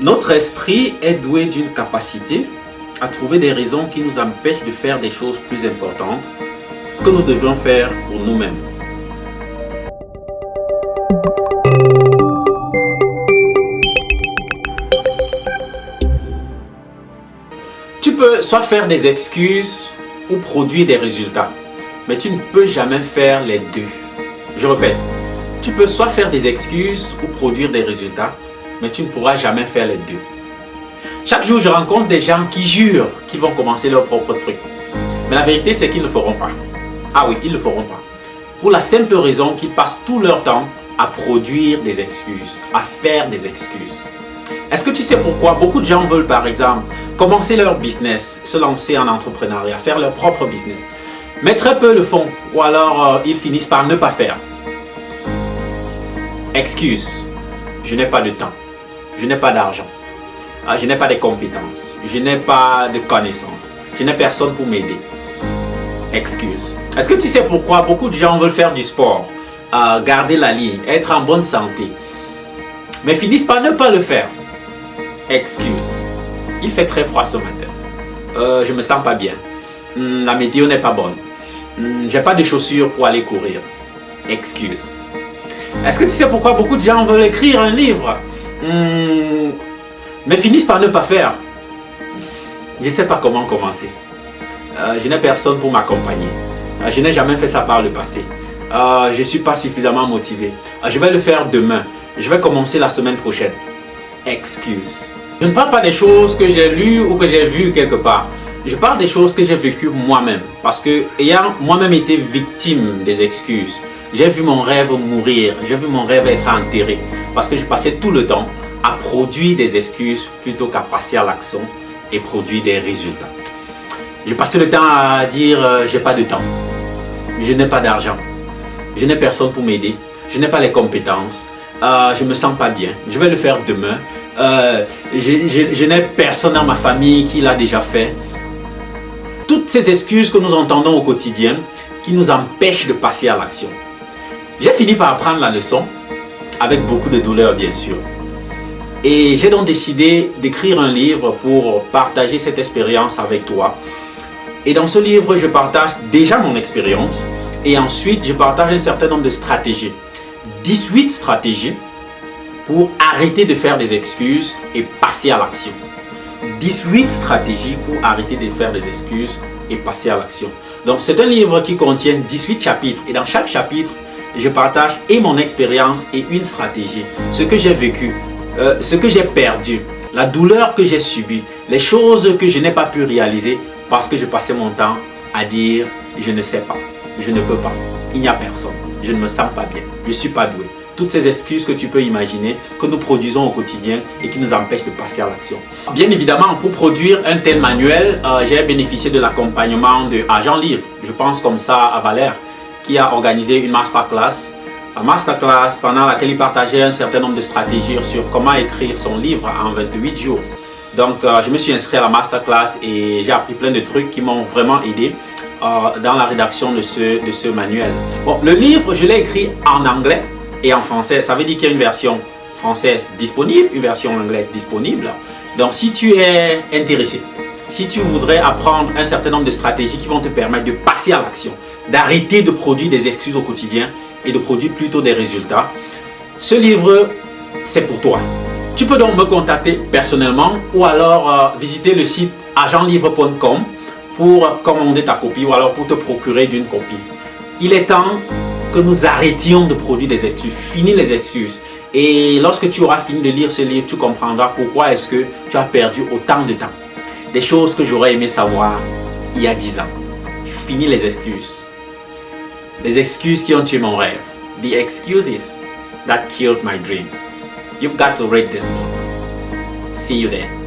Notre esprit est doué d'une capacité à trouver des raisons qui nous empêchent de faire des choses plus importantes que nous devrions faire pour nous-mêmes. Tu peux soit faire des excuses ou produire des résultats, mais tu ne peux jamais faire les deux. Je répète, tu peux soit faire des excuses ou produire des résultats, mais tu ne pourras jamais faire les deux. Chaque jour, je rencontre des gens qui jurent qu'ils vont commencer leur propre truc. Mais la vérité, c'est qu'ils ne le feront pas. Ah oui, ils ne le feront pas. Pour la simple raison qu'ils passent tout leur temps à produire des excuses, à faire des excuses. Est-ce que tu sais pourquoi beaucoup de gens veulent, par exemple, commencer leur business, se lancer en entrepreneuriat, faire leur propre business, mais très peu le font, ou alors ils finissent par ne pas faire. Excuse, je n'ai pas de temps, je n'ai pas d'argent, je n'ai pas de compétences, je n'ai pas de connaissances, je n'ai personne pour m'aider. Excuse. Est-ce que tu sais pourquoi beaucoup de gens veulent faire du sport, garder la ligne, être en bonne santé, mais finissent par ne pas le faire? Excuse. Il fait très froid ce matin. Je me sens pas bien. La météo n'est pas bonne. J'ai pas de chaussures pour aller courir. Excuse. Est-ce que tu sais pourquoi beaucoup de gens veulent écrire un livre, mais finissent par ne pas faire? Je ne sais pas comment commencer. Je n'ai personne pour m'accompagner. Je n'ai jamais fait ça par le passé. Je ne suis pas suffisamment motivé. Je vais le faire demain. Je vais commencer la semaine prochaine. Excuse. Je ne parle pas des choses que j'ai lues ou que j'ai vues quelque part. Je parle des choses que j'ai vécues moi-même. Parce que, ayant moi-même été victime des excuses, j'ai vu mon rêve mourir. J'ai vu mon rêve être enterré. Parce que je passais tout le temps à produire des excuses plutôt qu'à passer à l'action et produire des résultats. Je passais le temps à dire j'ai pas de temps, je n'ai pas d'argent, je n'ai personne pour m'aider, je n'ai pas les compétences, je me sens pas bien, je vais le faire demain, je n'ai personne dans ma famille qui l'a déjà fait. Toutes ces excuses que nous entendons au quotidien qui nous empêchent de passer à l'action. J'ai fini par apprendre la leçon, avec beaucoup de douleur bien sûr. Et j'ai donc décidé d'écrire un livre pour partager cette expérience avec toi. Et dans ce livre, je partage déjà mon expérience et ensuite je partage un certain nombre de stratégies. 18 stratégies pour arrêter de faire des excuses et passer à l'action. 18 stratégies pour arrêter de faire des excuses et passer à l'action. Donc c'est un livre qui contient 18 chapitres et dans chaque chapitre, je partage et mon expérience et une stratégie. Ce que j'ai vécu, ce que j'ai perdu, la douleur que j'ai subie, les choses que je n'ai pas pu réaliser parce que je passais mon temps à dire je ne sais pas, je ne peux pas, il n'y a personne, je ne me sens pas bien, je ne suis pas doué. Toutes ces excuses que tu peux imaginer, que nous produisons au quotidien et qui nous empêchent de passer à l'action. Bien évidemment, pour produire un tel manuel, j'ai bénéficié de l'accompagnement de Agent Livre. Je pense comme ça à Valère, qui a organisé une masterclass. La masterclass pendant laquelle il partageait un certain nombre de stratégies sur comment écrire son livre en 28 jours. Donc, je me suis inscrit à la masterclass et j'ai appris plein de trucs qui m'ont vraiment aidé dans la rédaction de ce manuel. Bon, le livre, je l'ai écrit en anglais et en français. Ça veut dire qu'il y a une version française disponible, une version anglaise disponible. Donc, si tu es intéressé, si tu voudrais apprendre un certain nombre de stratégies qui vont te permettre de passer à l'action, d'arrêter de produire des excuses au quotidien et de produire plutôt des résultats, ce livre, c'est pour toi. Tu peux donc me contacter personnellement ou alors visiter le site agentlivre.com pour commander ta copie ou alors pour te procurer d'une copie. Il est temps que nous arrêtions de produire des excuses. Fini les excuses. Et lorsque tu auras fini de lire ce livre, tu comprendras pourquoi est-ce que tu as perdu autant de temps. Des choses que j'aurais aimé savoir il y a 10 ans. Fini les excuses. Les excuses qui ont tué mon rêve. The excuses that killed my dream. You've got to read this book. See you there.